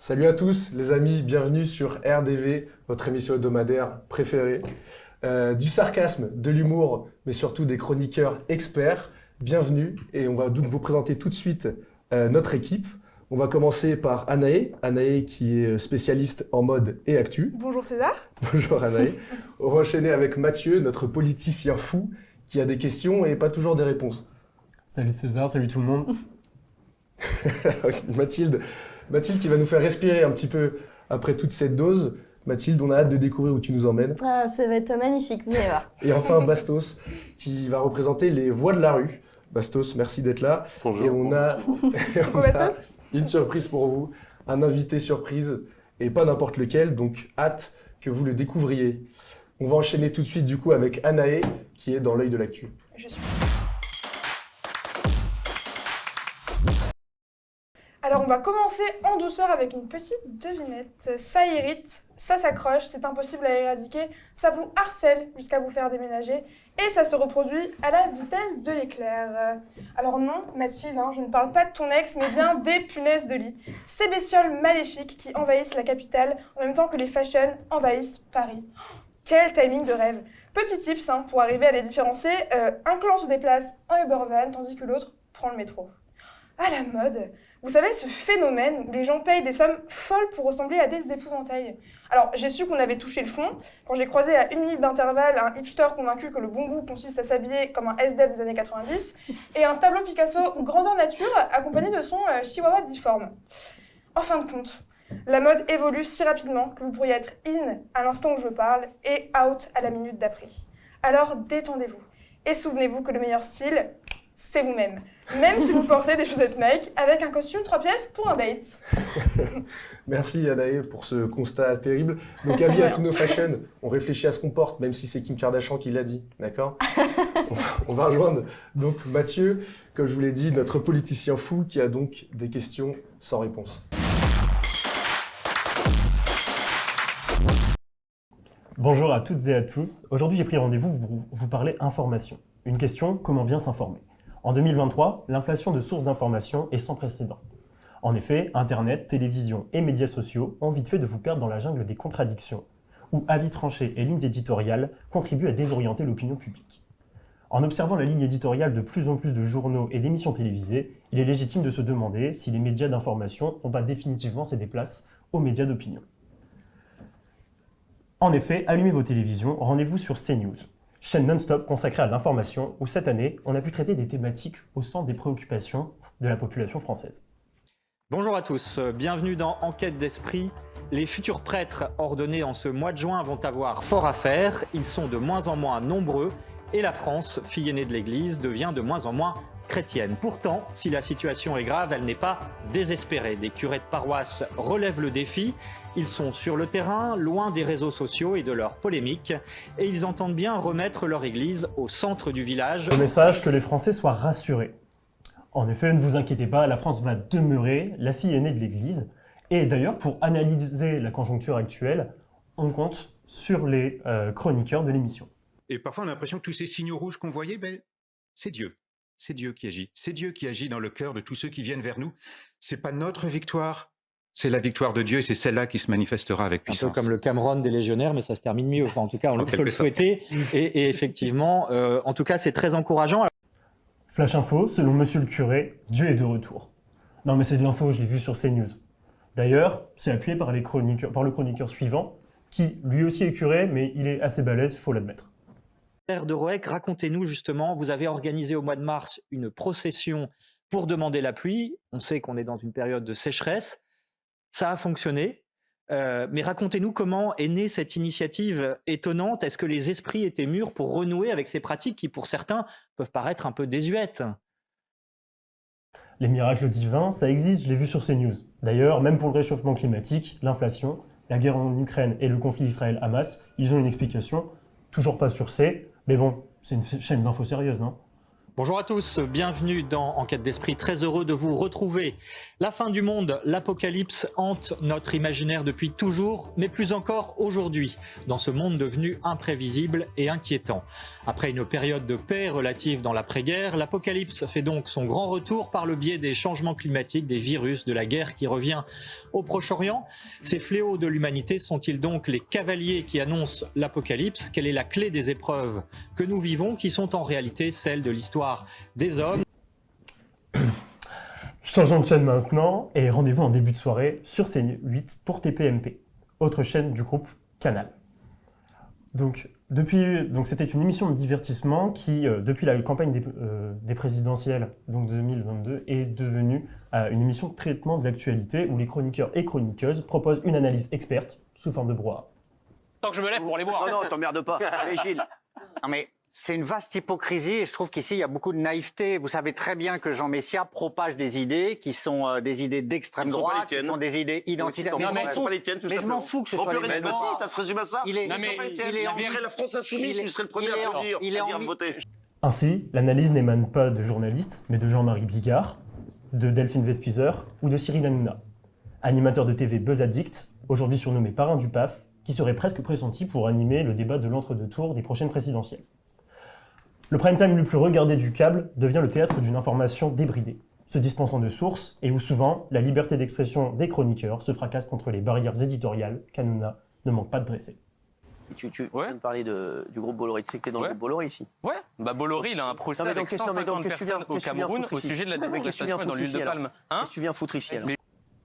Salut à tous les amis, bienvenue sur RDV, votre émission hebdomadaire préférée. Du sarcasme, de l'humour, mais surtout des chroniqueurs experts. Bienvenue et on va donc vous présenter tout de suite notre équipe. On va commencer par Anaë, Anaë qui est spécialiste en mode et actu. Bonjour César. Bonjour Anaë. On va enchaîner avec Mathieu, notre politicien fou, qui a des questions et pas toujours des réponses. Salut César, salut tout le monde. Mathilde qui va nous faire respirer un petit peu après toute cette dose. Mathilde, on a hâte de découvrir où tu nous emmènes. Ah, ça va être magnifique, vous allez voir. Et enfin Bastos qui va représenter les voix de la rue. Bastos, merci d'être là. Bonjour. Et on a Bastos. une surprise pour vous, un invité surprise et pas n'importe lequel, donc hâte que vous le découvriez. On va enchaîner tout de suite du coup avec Anaë qui est dans l'œil de l'actu. Je suis. Alors on va commencer en douceur avec une petite devinette. Ça irrite, ça s'accroche, c'est impossible à éradiquer, ça vous harcèle jusqu'à vous faire déménager et ça se reproduit à la vitesse de l'éclair. Alors non, Mathilde, je ne parle pas de ton ex, mais bien des punaises de lit. Ces bestioles maléfiques qui envahissent la capitale en même temps que les fashions envahissent Paris. Quel timing de rêve! Petit tips pour arriver à les différencier, un clan se déplace en Ubervan tandis que l'autre prend le métro. À la mode, vous savez ce phénomène où les gens payent des sommes folles pour ressembler à des épouvantails. Alors j'ai su qu'on avait touché le fond quand j'ai croisé à 1 minute d'intervalle un hipster convaincu que le bon goût consiste à s'habiller comme un SDF des années 90 et un tableau Picasso grandeur nature accompagné de son chihuahua difforme. En fin de compte, la mode évolue si rapidement que vous pourriez être in à l'instant où je parle et out à la minute d'après. Alors détendez-vous et souvenez-vous que le meilleur style, c'est vous-même. Même si vous portez des chaussettes Nike avec un costume 3 pièces pour un date. Merci Anaë pour ce constat terrible. Donc avis à tous nos fashion, on réfléchit à ce qu'on porte, même si c'est Kim Kardashian qui l'a dit, d'accord? On va rejoindre donc Mathieu, comme je vous l'ai dit, notre politicien fou qui a donc des questions sans réponse. Bonjour à toutes et à tous. Aujourd'hui, j'ai pris rendez-vous pour vous parler information. Une question, comment bien s'informer? En 2023, l'inflation de sources d'information est sans précédent. En effet, Internet, télévision et médias sociaux ont vite fait de vous perdre dans la jungle des contradictions, où avis tranchés et lignes éditoriales contribuent à désorienter l'opinion publique. En observant la ligne éditoriale de plus en plus de journaux et d'émissions télévisées, il est légitime de se demander si les médias d'information n'ont pas définitivement cédé place aux médias d'opinion. En effet, allumez vos télévisions, rendez-vous sur CNews, chaîne non-stop consacrée à l'information, où cette année, on a pu traiter des thématiques au centre des préoccupations de la population française. Bonjour à tous, bienvenue dans Enquête d'esprit. Les futurs prêtres ordonnés en ce mois de juin vont avoir fort à faire. Ils sont de moins en moins nombreux et la France, fille aînée de l'Église, devient de moins en moins chrétienne. Pourtant, si la situation est grave, elle n'est pas désespérée. Des curés de paroisse relèvent le défi. Ils sont sur le terrain, loin des réseaux sociaux et de leurs polémiques, et ils entendent bien remettre leur église au centre du village. Le message, que les Français soient rassurés. En effet, ne vous inquiétez pas, la France va demeurer la fille aînée de l'Église. Et d'ailleurs, pour analyser la conjoncture actuelle, on compte sur les chroniqueurs de l'émission. Et parfois, on a l'impression que tous ces signaux rouges qu'on voyait, c'est Dieu. C'est Dieu qui agit. C'est Dieu qui agit dans le cœur de tous ceux qui viennent vers nous. C'est pas notre victoire. C'est la victoire de Dieu et c'est celle-là qui se manifestera avec puissance. Un peu comme le Cameron des légionnaires, mais ça se termine mieux. Enfin, en tout cas, on peut le souhaiter. Et effectivement, en tout cas, c'est très encourageant. Flash info, selon Monsieur le curé, Dieu est de retour. Non mais c'est de l'info, je l'ai vu sur CNews. D'ailleurs, c'est appuyé par le chroniqueur suivant, qui lui aussi est curé, mais il est assez balèze, il faut l'admettre. Père de Roec, racontez-nous justement, vous avez organisé au mois de mars une procession pour demander la pluie. On sait qu'on est dans une période de sécheresse. Ça a fonctionné, mais racontez-nous comment est née cette initiative étonnante. Est-ce que les esprits étaient mûrs pour renouer avec ces pratiques qui, pour certains, peuvent paraître un peu désuètes? Les miracles divins, ça existe, je l'ai vu sur CNews. D'ailleurs, même pour le réchauffement climatique, l'inflation, la guerre en Ukraine et le conflit Israël-Hamas, ils ont une explication, toujours pas sur C, mais bon, c'est une chaîne d'infos sérieuse, non? Bonjour à tous, bienvenue dans Enquête d'Esprit, très heureux de vous retrouver. La fin du monde, l'apocalypse hante notre imaginaire depuis toujours, mais plus encore aujourd'hui, dans ce monde devenu imprévisible et inquiétant. Après une période de paix relative dans l'après-guerre, l'apocalypse fait donc son grand retour par le biais des changements climatiques, des virus, de la guerre qui revient au Proche-Orient. Ces fléaux de l'humanité sont-ils donc les cavaliers qui annoncent l'apocalypse? Quelle est la clé des épreuves que nous vivons, qui sont en réalité celles de l'histoire des hommes? Changeons de chaîne maintenant et rendez-vous en début de soirée sur C8 pour TPMP, autre chaîne du groupe Canal. Donc c'était une émission de divertissement qui, depuis la campagne des présidentielles donc de 2022, est devenue une émission de traitement de l'actualité où les chroniqueurs et chroniqueuses proposent une analyse experte sous forme de brouhaha. Tant que je me lève pour les boire. Non, t'emmerde pas. Allez, Gilles. Non mais c'est une vaste hypocrisie et je trouve qu'ici il y a beaucoup de naïveté. Vous savez très bien que Jean Messia propage des idées qui sont des idées d'extrême droite, qui sont des idées identitaires. Mais je m'en fous que ce soit les mêmes. Si, ça se résume à ça. Il est la France insoumise, tu serais le premier à dire voter. Ainsi, l'analyse n'émane pas de journalistes, mais de Jean-Marie Bigard, de Delphine Vespizer ou de Cyril Hanouna, animateur de TV Buzz Addict, aujourd'hui surnommé parrain du PAF, qui serait presque pressenti pour animer le débat de l'entre-deux-tours des prochaines présidentielles. Le prime time le plus regardé du câble devient le théâtre d'une information débridée, se dispensant de sources et où souvent la liberté d'expression des chroniqueurs se fracasse contre les barrières éditoriales qu'Hanouna ne manque pas de dresser. Tu viens de parler du groupe Bolloré. Tu sais que t'es dans le groupe Bolloré ici. Ouais, bah Bolloré, il a un procès avec 150 personnes au Cameroun au sujet de la déforestation dans l'huile de palme. Qu'est-ce que tu viens foutre ici alors?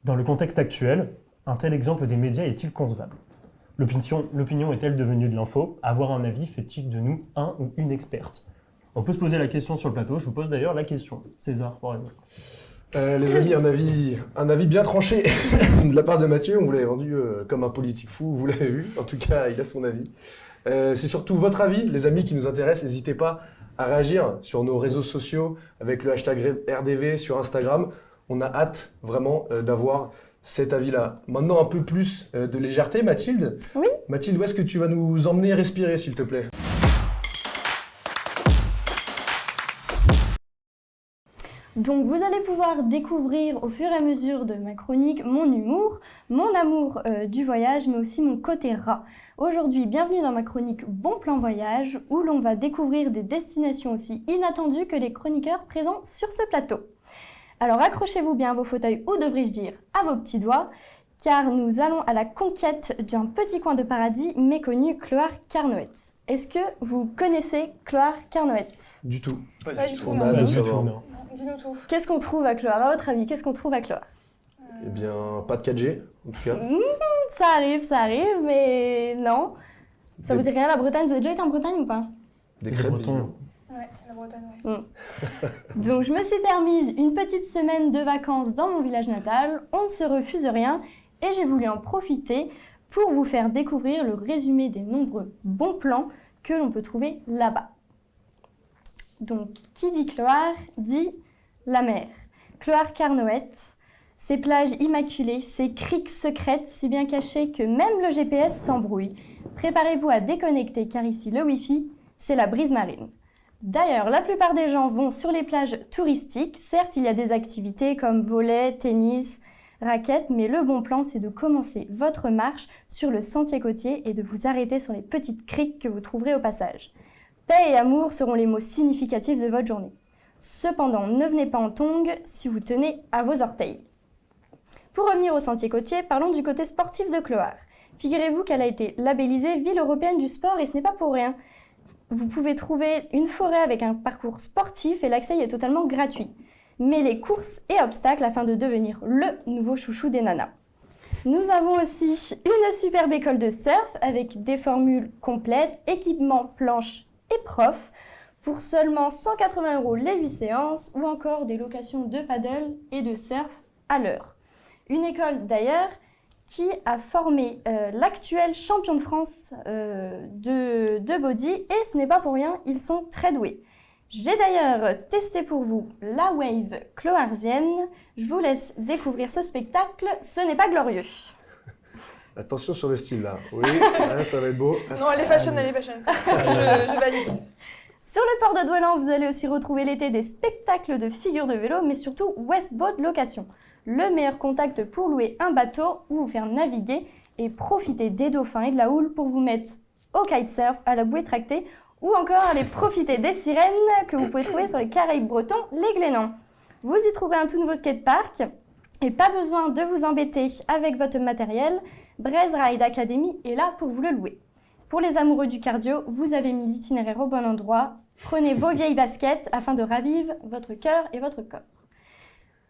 Dans le contexte actuel, un tel exemple des médias est-il concevable? L'opinion est-elle devenue de l'info? Avoir un avis fait-il de nous un ou une experte? On peut se poser la question sur le plateau, je vous pose d'ailleurs la question. César, par exemple. Les amis, un avis bien tranché de la part de Mathieu. On vous l'avait vendu comme un politique fou, vous l'avez vu. En tout cas, il a son avis. C'est surtout votre avis, les amis, qui nous intéresse. N'hésitez pas à réagir sur nos réseaux sociaux avec le hashtag RDV sur Instagram. On a hâte vraiment d'avoir cet avis-là. Maintenant, un peu plus de légèreté, Mathilde. Oui. Mathilde, où est-ce que tu vas nous emmener respirer, s'il te plaît? Donc vous allez pouvoir découvrir au fur et à mesure de ma chronique mon humour, mon amour du voyage, mais aussi mon côté rat. Aujourd'hui, bienvenue dans ma chronique Bon Plan Voyage, où l'on va découvrir des destinations aussi inattendues que les chroniqueurs présents sur ce plateau. Alors accrochez-vous bien à vos fauteuils, ou devrais-je dire à vos petits doigts, car nous allons à la conquête d'un petit coin de paradis méconnu, Clohars-Carnoët. Est-ce que vous connaissez Clohars-Carnoët? Du tout. Pas du tout, On non. a hâte Pas de du tout, savoir. non. Dis-nous tout. Qu'est-ce qu'on trouve à Clohars? À votre avis, qu'est-ce qu'on trouve à Clohars? Eh bien, pas de 4G, en tout cas. Ça arrive, mais non. Ça vous dit rien, la Bretagne? Vous avez déjà été en Bretagne ou pas? Des Les crêpes, Bretons. visiblement. Ouais, la Bretagne, ouais. Donc je me suis permise une petite semaine de vacances dans mon village natal, on ne se refuse rien, et j'ai voulu en profiter pour vous faire découvrir le résumé des nombreux bons plans que l'on peut trouver là-bas. Donc, qui dit Clohars dit la mer. Clohars-Carnoët, ces plages immaculées, ces criques secrètes si bien cachées que même le GPS s'embrouille. Préparez-vous à déconnecter car ici le Wi-Fi, c'est la brise marine. D'ailleurs, la plupart des gens vont sur les plages touristiques. Certes, il y a des activités comme volley, tennis, raquettes, mais le bon plan, c'est de commencer votre marche sur le sentier côtier et de vous arrêter sur les petites criques que vous trouverez au passage. Paix et amour seront les mots significatifs de votre journée. Cependant, ne venez pas en tongs si vous tenez à vos orteils. Pour revenir au sentier côtier, parlons du côté sportif de Clohars. Figurez-vous qu'elle a été labellisée Ville européenne du sport et ce n'est pas pour rien. Vous pouvez trouver une forêt avec un parcours sportif et l'accès y est totalement gratuit. Mêlez courses et obstacles afin de devenir le nouveau chouchou des nanas. Nous avons aussi une superbe école de surf avec des formules complètes, équipement, planches et profs pour seulement 180 € les 8 séances ou encore des locations de paddle et de surf à l'heure. Une école d'ailleurs qui a formé l'actuel champion de France de body et ce n'est pas pour rien, ils sont très doués. J'ai d'ailleurs testé pour vous la wave cloharsienne. Je vous laisse découvrir ce spectacle, ce n'est pas glorieux. Attention sur le style là. Oui, là, ça va être beau. Non, elle est fashion, elle est fashion. Je valide. Sur le port de Douai-Lens, vous allez aussi retrouver l'été des spectacles de figures de vélo, mais surtout Westboat Location, le meilleur contact pour louer un bateau ou vous faire naviguer et profiter des dauphins et de la houle pour vous mettre au kitesurf, à la bouée tractée ou encore aller profiter des sirènes que vous pouvez trouver sur les Caraïbes bretons, les Glénans. Vous y trouverez un tout nouveau skatepark et pas besoin de vous embêter avec votre matériel. Braise Ride Academy est là pour vous le louer. Pour les amoureux du cardio, vous avez mis l'itinéraire au bon endroit. Prenez vos vieilles baskets afin de ravivre votre cœur et votre corps.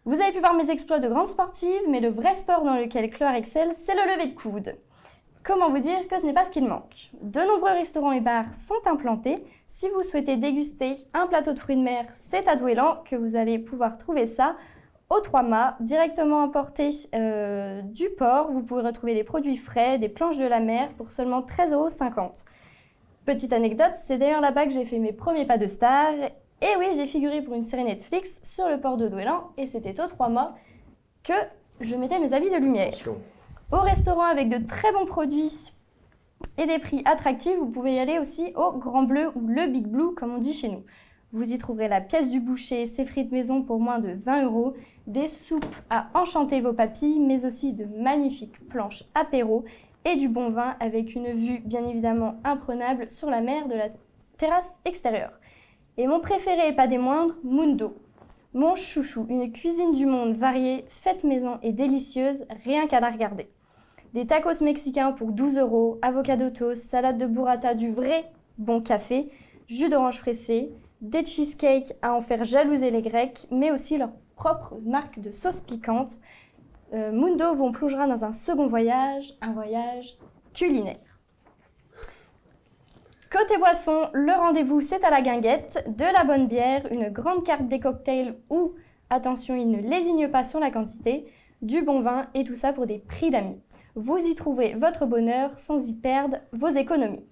Vous avez pu voir mes exploits de grande sportive, mais le vrai sport dans lequel Cloire excelle, c'est le lever de coude. Comment vous dire que ce n'est pas ce qu'il manque? De nombreux restaurants et bars sont implantés. Si vous souhaitez déguster un plateau de fruits de mer, c'est à Douai-Lens que vous allez pouvoir trouver ça. Aux 3 mâts, directement importé du port, vous pouvez retrouver des produits frais, des planches de la mer pour seulement 13,50 €. Petite anecdote, c'est d'ailleurs là-bas que j'ai fait mes premiers pas de star. Et oui, j'ai figuré pour une série Netflix sur le port de Douai-Lens et c'était aux 3 mâts que je mettais mes habits de lumière. Attention. Au restaurant avec de très bons produits et des prix attractifs, vous pouvez y aller aussi au Grand Bleu ou le Big Blue comme on dit chez nous. Vous y trouverez la pièce du boucher, ses frites maison pour moins de 20 €, des soupes à enchanter vos papilles, mais aussi de magnifiques planches apéro et du bon vin avec une vue bien évidemment imprenable sur la mer de la terrasse extérieure. Et mon préféré et pas des moindres, Mundo. Mon chouchou, une cuisine du monde variée, faite maison et délicieuse, rien qu'à la regarder. Des tacos mexicains pour 12 €, avocado toast, salade de burrata, du vrai bon café, jus d'orange pressé, des cheesecakes à en faire jalouser les Grecs, mais aussi leur propre marque de sauce piquante. Mundo vous plongera dans un second voyage, un voyage culinaire. Côté boisson, le rendez-vous c'est à la guinguette, de la bonne bière, une grande carte des cocktails où, attention, il ne lésigne pas sur la quantité, du bon vin et tout ça pour des prix d'amis. Vous y trouverez votre bonheur sans y perdre vos économies.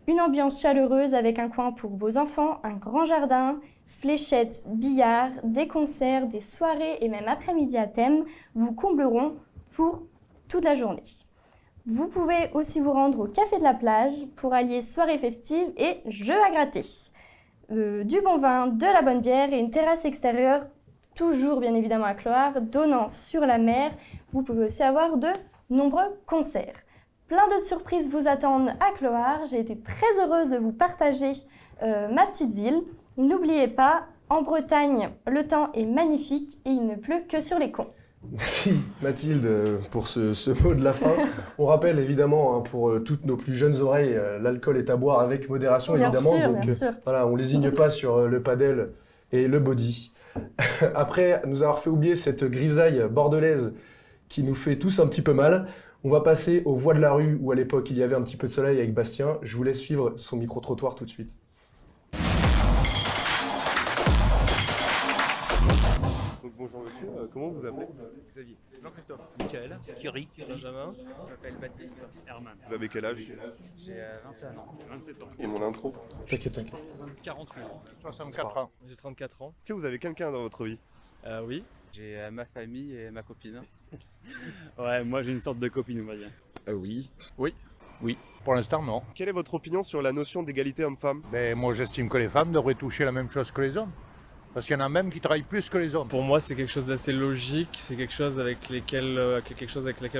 Une ambiance chaleureuse avec un coin pour vos enfants, un grand jardin, fléchettes, billard, des concerts, des soirées et même après-midi à thème vous combleront pour toute la journée. Vous pouvez aussi vous rendre au Café de la Plage pour allier soirée festive et jeux à gratter. Du bon vin, de la bonne bière et une terrasse extérieure, toujours bien évidemment à Cloire, donnant sur la mer. Vous pouvez aussi avoir de nombreux concerts. Plein de surprises vous attendent à Cloire. J'ai été très heureuse de vous partager ma petite ville. N'oubliez pas, en Bretagne, le temps est magnifique et il ne pleut que sur les cons. Merci Mathilde pour ce mot de la fin. On rappelle évidemment hein, pour toutes nos plus jeunes oreilles, l'alcool est à boire avec modération évidemment. Bien sûr, donc bien sûr. voilà, on lésigne pas sur le padel et le body. Après nous avoir fait oublier cette grisaille bordelaise qui nous fait tous un petit peu mal, on va passer aux voies de la rue où à l'époque il y avait un petit peu de soleil avec Bastien. Je vous laisse suivre son micro-trottoir tout de suite. Bonjour monsieur, comment vous appelez? Xavier. Jean-Christophe. Michael. Thierry. Benjamin. Je m'appelle Baptiste. Herman. Vous avez quel âge? J'ai 21 ans. 27 ans. Et mon intro? T'inquiète. 48 ans. 64 ans. J'ai 34 ans. Est-ce que vous avez quelqu'un dans votre vie? Oui. J'ai ma famille et ma copine. Ouais, moi j'ai une sorte de copine, on va dire. Oui. Oui. Oui. Pour l'instant, non. Quelle est votre opinion sur la notion d'égalité homme-femme? Moi j'estime que les femmes devraient toucher la même chose que les hommes. Parce qu'il y en a même qui travaillent plus que les hommes. Pour moi, c'est quelque chose d'assez logique. C'est quelque chose avec lequel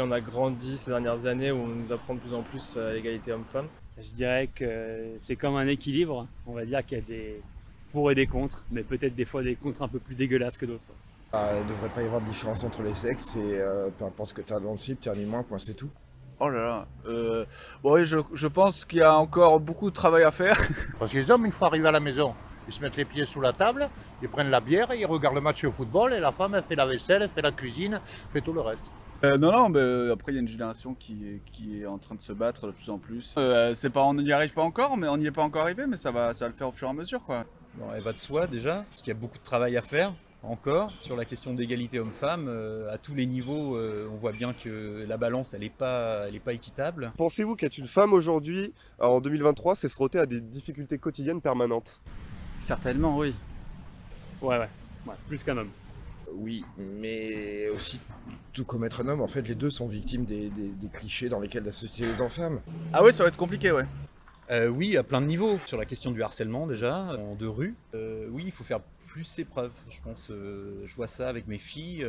on a grandi ces dernières années, où on nous apprend de plus en plus à l'égalité homme-femme. Je dirais que c'est comme un équilibre. On va dire qu'il y a des pour et des contre, mais peut-être des fois des contre un peu plus dégueulasses que d'autres. Il ne devrait pas y avoir de différence entre les sexes et peu importe ce que tu as dans le slip, tu as mis moins, point, c'est tout. Oh là là, oui, je pense qu'il y a encore beaucoup de travail à faire. Parce que les hommes, il faut arriver à la maison. Ils se mettent les pieds sous la table, ils prennent la bière, ils regardent le match de football et la femme elle fait la vaisselle, elle fait la cuisine, elle fait tout le reste. Non, mais après il y a une génération qui est en train de se battre de plus en plus. On n'y arrive pas encore, mais on n'y est pas encore arrivé, mais ça va le faire au fur et à mesure, quoi. Bon, elle va de soi déjà, parce qu'il y a beaucoup de travail à faire encore sur la question d'égalité homme-femme. À tous les niveaux, on voit bien que la balance elle est pas équitable. Pensez-vous qu'être une femme aujourd'hui, en 2023, c'est se frotter à des difficultés quotidiennes permanentes? Certainement, oui. Ouais, plus qu'un homme. Oui, mais aussi, tout comme être un homme, en fait, les deux sont victimes des clichés dans lesquels la société les enferme. Ah oui, ça va être compliqué, ouais. Oui, à plein de niveaux. Sur la question du harcèlement déjà, de rue, oui, il faut faire plus ses preuves. Je pense, je vois ça avec mes filles,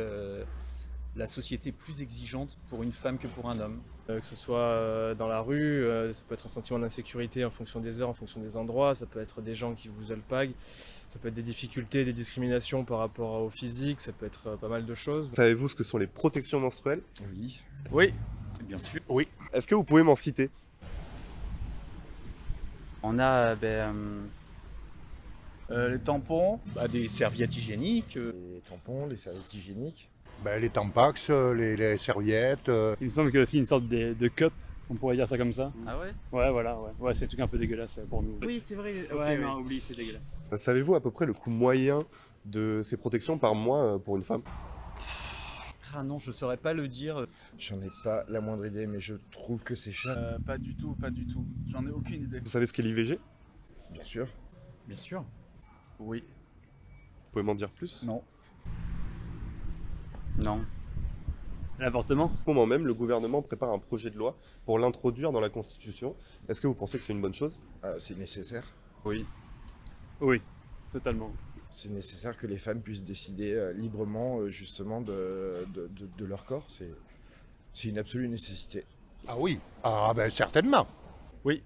la société est plus exigeante pour une femme que pour un homme. Que ce soit dans la rue, ça peut être un sentiment d'insécurité en fonction des heures, en fonction des endroits, ça peut être des gens qui vous alpaguent, ça peut être des difficultés, des discriminations par rapport au physique, ça peut être pas mal de choses. Savez-vous ce que sont les protections menstruelles? Oui. Oui. Bien sûr. Oui. Est-ce que vous pouvez m'en citer? On a les tampons, des serviettes hygiéniques. Les tampons, les serviettes hygiéniques. Les Tampax, les serviettes. Il me semble qu'il y a aussi une sorte de cup, on pourrait dire ça comme ça. Ah ouais? Ouais, voilà, ouais, c'est un truc un peu dégueulasse pour nous. Oui, c'est vrai. Ouais, non, oublie, c'est dégueulasse. Savez-vous à peu près le coût moyen de ces protections par mois pour une femme? Ah non, je ne saurais pas le dire. J'en ai pas la moindre idée, mais je trouve que c'est cher. Pas du tout, pas du tout. J'en ai aucune idée. Vous savez ce qu'est l'IVG? Bien sûr. Bien sûr. Oui. Vous pouvez m'en dire plus? Non. Non. L'avortement? Au moment même, le gouvernement prépare un projet de loi pour l'introduire dans la Constitution. Est-ce que vous pensez que c'est une bonne chose? C'est nécessaire. Oui. Oui, totalement. C'est nécessaire que les femmes puissent décider librement justement de leur corps. C'est une absolue nécessité. Ah oui, certainement. Oui,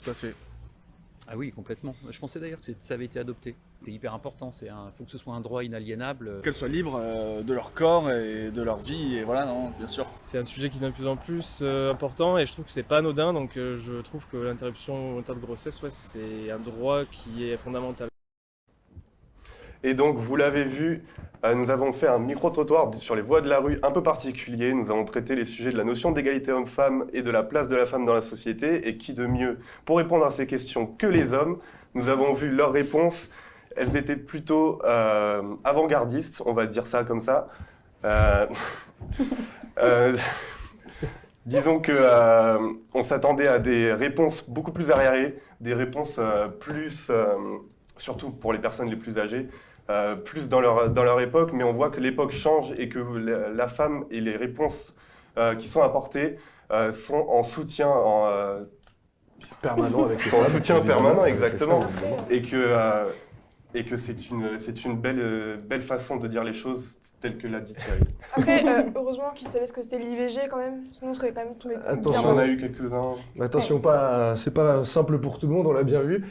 tout à fait. Ah oui, complètement. Je pensais d'ailleurs que ça avait été adopté. C'est hyper important, faut que ce soit un droit inaliénable. Qu'elles soient libres de leur corps et de leur vie, et voilà, non, bien sûr. C'est un sujet qui devient de plus en plus important et je trouve que c'est pas anodin, donc je trouve que l'interruption volontaire de grossesse, c'est un droit qui est fondamental. Et donc, vous l'avez vu, nous avons fait un micro-trottoir sur les voies de la rue un peu particulier. Nous avons traité les sujets de la notion d'égalité homme-femme et de la place de la femme dans la société. Et qui de mieux pour répondre à ces questions que les hommes? Nous avons vu leurs réponses. Elles étaient plutôt avant-gardistes, on va dire ça comme ça. Disons que on s'attendait à des réponses beaucoup plus arriérées, des réponses surtout pour les personnes les plus âgées, plus dans leur époque, mais on voit que l'époque change et que la femme et les réponses qui sont apportées sont en soutien permanent avec les en femmes, soutien évidemment, permanent, avec les exactement, femmes, évidemment. et que c'est une belle façon de dire les choses telle que l'a dit Thierry. Après, heureusement qu'ils savaient ce que c'était l'IVG quand même, sinon on serait quand même tombés. Attention, on a eu quelques-uns. Attention, c'est pas simple pour tout le monde, on l'a bien vu.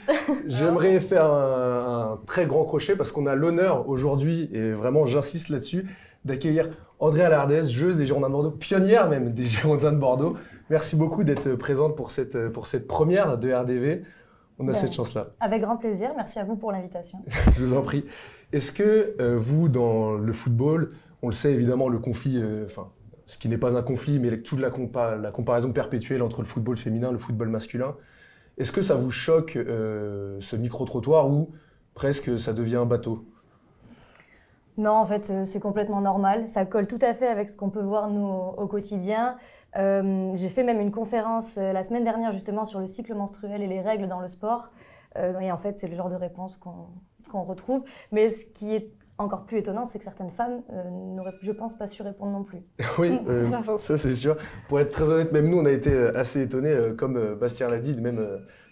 J'aimerais faire un très grand crochet parce qu'on a l'honneur aujourd'hui, et vraiment j'insiste là-dessus, d'accueillir Andrea Lardès, joueuse des Girondins de Bordeaux, pionnière même des Girondins de Bordeaux. Merci beaucoup d'être présente pour cette première de RDV. On a cette chance-là. Avec grand plaisir, merci à vous pour l'invitation. Je vous en prie. Est-ce que vous, dans le football, on le sait évidemment, le conflit, ce qui n'est pas un conflit, mais toute la comparaison perpétuelle entre le football féminin et le football masculin, est-ce que ça vous choque ce micro-trottoir ou presque ça devient un bateau? Non, en fait, c'est complètement normal. Ça colle tout à fait avec ce qu'on peut voir, nous, au quotidien. J'ai fait même une conférence la semaine dernière, justement, sur le cycle menstruel et les règles dans le sport. Et en fait, c'est le genre de réponse qu'on retrouve. Mais ce qui est encore plus étonnant, c'est que certaines femmes n'auraient, je pense, pas su répondre non plus. Oui, ça c'est sûr. Pour être très honnête, même nous, on a été assez étonnés, comme Bastien l'a dit, même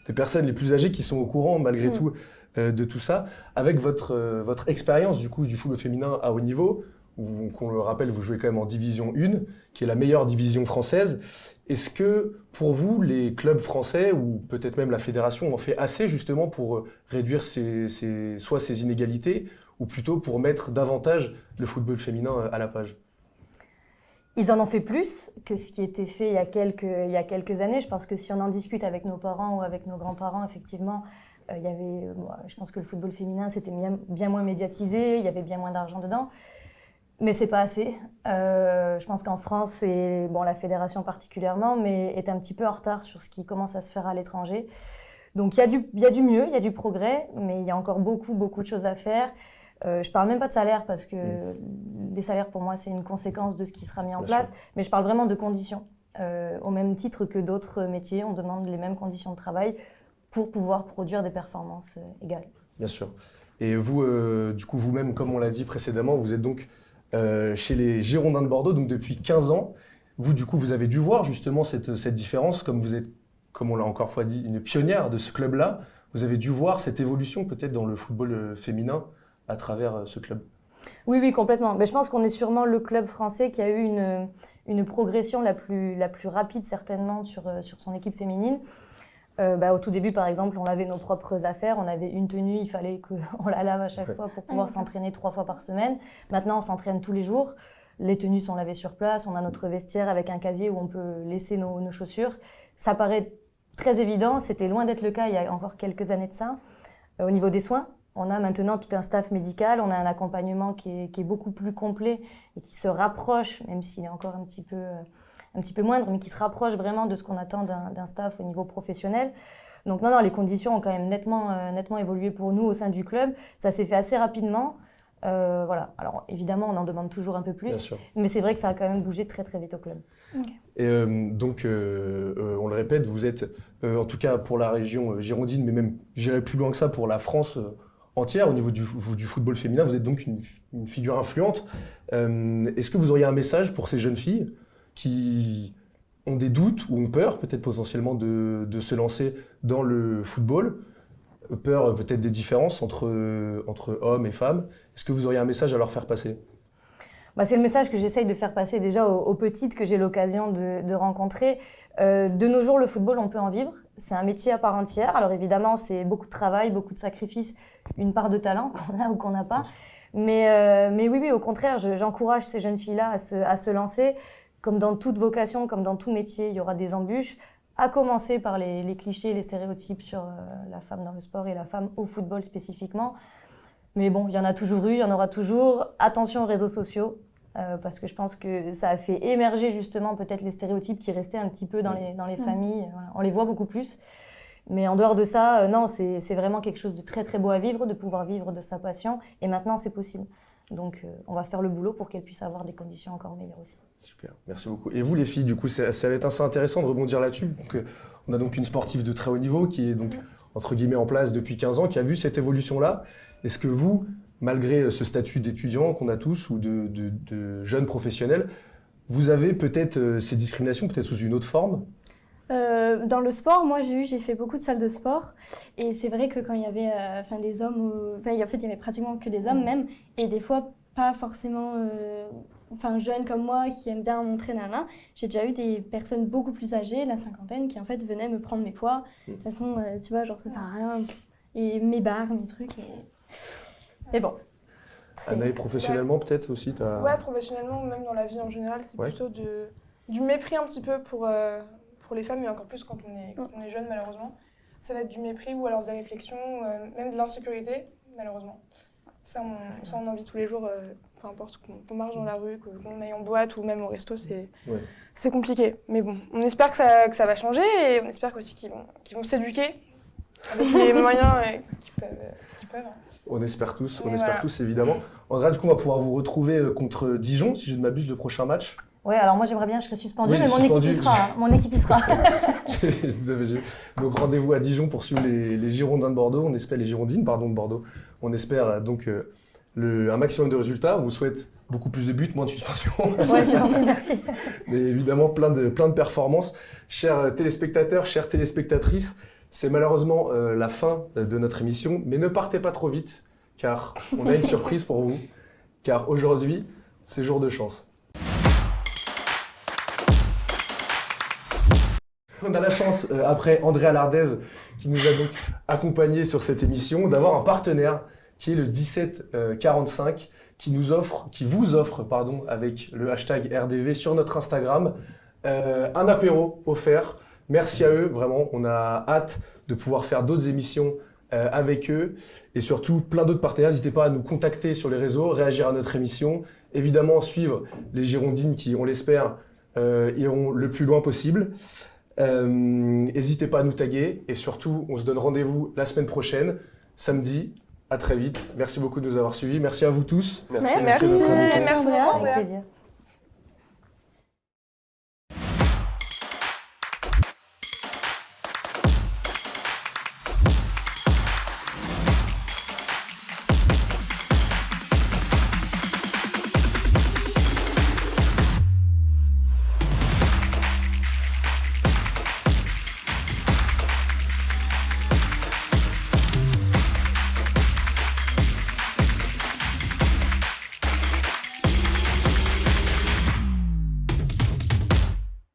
des personnes les plus âgées qui sont au courant, malgré tout, de tout ça. Avec votre expérience du coup du football féminin à haut niveau, où, qu'on le rappelle, vous jouez quand même en Division 1, qui est la meilleure division française. Est-ce que pour vous, les clubs français, ou peut-être même la fédération, ont fait assez justement pour réduire soit ces inégalités, ou plutôt pour mettre davantage le football féminin à la page? Ils en ont fait plus que ce qui était fait il y a quelques années. Je pense que si on en discute avec nos parents ou avec nos grands-parents, effectivement, je pense que le football féminin, c'était bien moins médiatisé, il y avait bien moins d'argent dedans. Mais c'est pas assez. Je pense qu'en France, et la fédération particulièrement, mais est un petit peu en retard sur ce qui commence à se faire à l'étranger. Donc il y a du mieux, il y a du progrès, mais il y a encore beaucoup de choses à faire. Je parle même pas de salaire parce que les salaires pour moi c'est une conséquence de ce qui sera mis en place, mais je parle vraiment de conditions. Au même titre que d'autres métiers, on demande les mêmes conditions de travail pour pouvoir produire des performances égales. Bien sûr. Et vous, du coup, vous-même, comme on l'a dit précédemment, vous êtes donc chez les Girondins de Bordeaux, donc depuis 15 ans. Vous, du coup, vous avez dû voir justement cette différence, comme comme on l'a encore fois dit, une pionnière de ce club-là. Vous avez dû voir cette évolution peut-être dans le football féminin à travers ce club. Oui, complètement. Mais je pense qu'on est sûrement le club français qui a eu une progression la plus rapide certainement sur son équipe féminine. Au tout début, par exemple, on avait nos propres affaires, on avait une tenue, il fallait qu'on la lave à chaque fois pour pouvoir s'entraîner 3 fois par semaine. Maintenant, on s'entraîne tous les jours. Les tenues sont lavées sur place, on a notre vestiaire avec un casier où on peut laisser nos chaussures. Ça paraît très évident, c'était loin d'être le cas il y a encore quelques années de ça. Au niveau des soins, on a maintenant tout un staff médical, on a un accompagnement qui est beaucoup plus complet et qui se rapproche, même s'il est encore un petit peu moindre, mais qui se rapproche vraiment de ce qu'on attend d'un staff au niveau professionnel. Donc non, les conditions ont quand même nettement évolué pour nous au sein du club. Ça s'est fait assez rapidement. Voilà. Alors évidemment, on en demande toujours un peu plus, mais c'est vrai que ça a quand même bougé très très vite au club. Okay. Et donc, on le répète, vous êtes, en tout cas pour la région girondine, mais même j'irai plus loin que ça, pour la France entière, au niveau du football féminin, vous êtes donc une figure influente. Est-ce que vous auriez un message pour ces jeunes filles qui ont des doutes ou ont peur peut-être potentiellement de se lancer dans le football, peur peut-être des différences entre hommes et femmes? Est-ce que vous auriez un message à leur faire passer? C'est le message que j'essaye de faire passer déjà aux petites que j'ai l'occasion de rencontrer. De nos jours, le football, on peut en vivre. C'est un métier à part entière. Alors évidemment, c'est beaucoup de travail, beaucoup de sacrifices, une part de talent qu'on a ou qu'on n'a pas. Mais oui, au contraire, j'encourage ces jeunes filles-là à se lancer. Comme dans toute vocation, comme dans tout métier, il y aura des embûches. À commencer par les clichés, les stéréotypes sur la femme dans le sport et la femme au football spécifiquement. Mais bon, il y en a toujours eu, il y en aura toujours. Attention aux réseaux sociaux, parce que je pense que ça a fait émerger justement peut-être les stéréotypes qui restaient un petit peu dans les familles. Voilà. On les voit beaucoup plus. Mais en dehors de ça, non, c'est vraiment quelque chose de très très beau à vivre, de pouvoir vivre de sa passion. Et maintenant, c'est possible. Donc, on va faire le boulot pour qu'elles puissent avoir des conditions encore meilleures aussi. Super, merci beaucoup. Et vous, les filles, du coup, ça va être assez intéressant de rebondir là-dessus. Donc, on a donc une sportive de très haut niveau qui est donc, entre guillemets, en place depuis 15 ans, qui a vu cette évolution-là. Est-ce que vous, malgré ce statut d'étudiant qu'on a tous ou de jeunes professionnels, vous avez peut-être ces discriminations, peut-être sous une autre forme? Dans le sport, moi j'ai fait beaucoup de salles de sport et c'est vrai que quand il y avait des hommes, il y avait pratiquement que des hommes même, et des fois pas forcément jeunes comme moi qui aiment bien montrer nana. J'ai déjà eu des personnes beaucoup plus âgées, la cinquantaine, qui en fait venaient me prendre mes poids. De toute façon, tu vois, genre ça sert à rien, et mes barres, mes trucs. Mais bon. Anaïs, professionnellement peut-être aussi Ouais, professionnellement, même dans la vie en général, c'est plutôt du mépris un petit peu pour les femmes, mais encore plus quand on est jeune, malheureusement. Ça va être du mépris ou alors des réflexions, même de l'insécurité, malheureusement. Ça, on en vit tous les jours, peu importe qu'on marche dans la rue, qu'on aille en boîte ou même au resto, c'est compliqué. Mais bon, on espère que ça va changer et on espère aussi qu'ils vont s'éduquer avec les moyens qu'ils peuvent. On espère tous, évidemment. Andrea, du coup, on va pouvoir vous retrouver contre Dijon, si je ne m'abuse, le prochain match. Ouais, alors moi j'aimerais bien, je serais suspendue, mais mon équipe y sera. Donc rendez-vous à Dijon pour suivre les Girondins de Bordeaux, les Girondines de Bordeaux. On espère donc un maximum de résultats. On vous souhaite beaucoup plus de buts, moins de suspensions. Ouais, c'est gentil, merci. Mais évidemment, plein de performances. Chers téléspectateurs, chères téléspectatrices, c'est malheureusement la fin de notre émission, mais ne partez pas trop vite, car on a une surprise pour vous, car aujourd'hui, c'est jour de chance. On a la chance, après Andrea Lardez, qui nous a donc accompagnés sur cette émission, d'avoir un partenaire qui est le 1745, qui vous offre, avec le hashtag RDV sur notre Instagram, un apéro offert. Merci à eux, vraiment, on a hâte de pouvoir faire d'autres émissions avec eux et surtout plein d'autres partenaires. N'hésitez pas à nous contacter sur les réseaux, réagir à notre émission, évidemment suivre les Girondines qui, on l'espère, iront le plus loin possible. N'hésitez pas à nous taguer et surtout, on se donne rendez-vous la semaine prochaine, samedi. À très vite. Merci beaucoup de nous avoir suivis. Merci à vous tous. Merci beaucoup. Avec plaisir.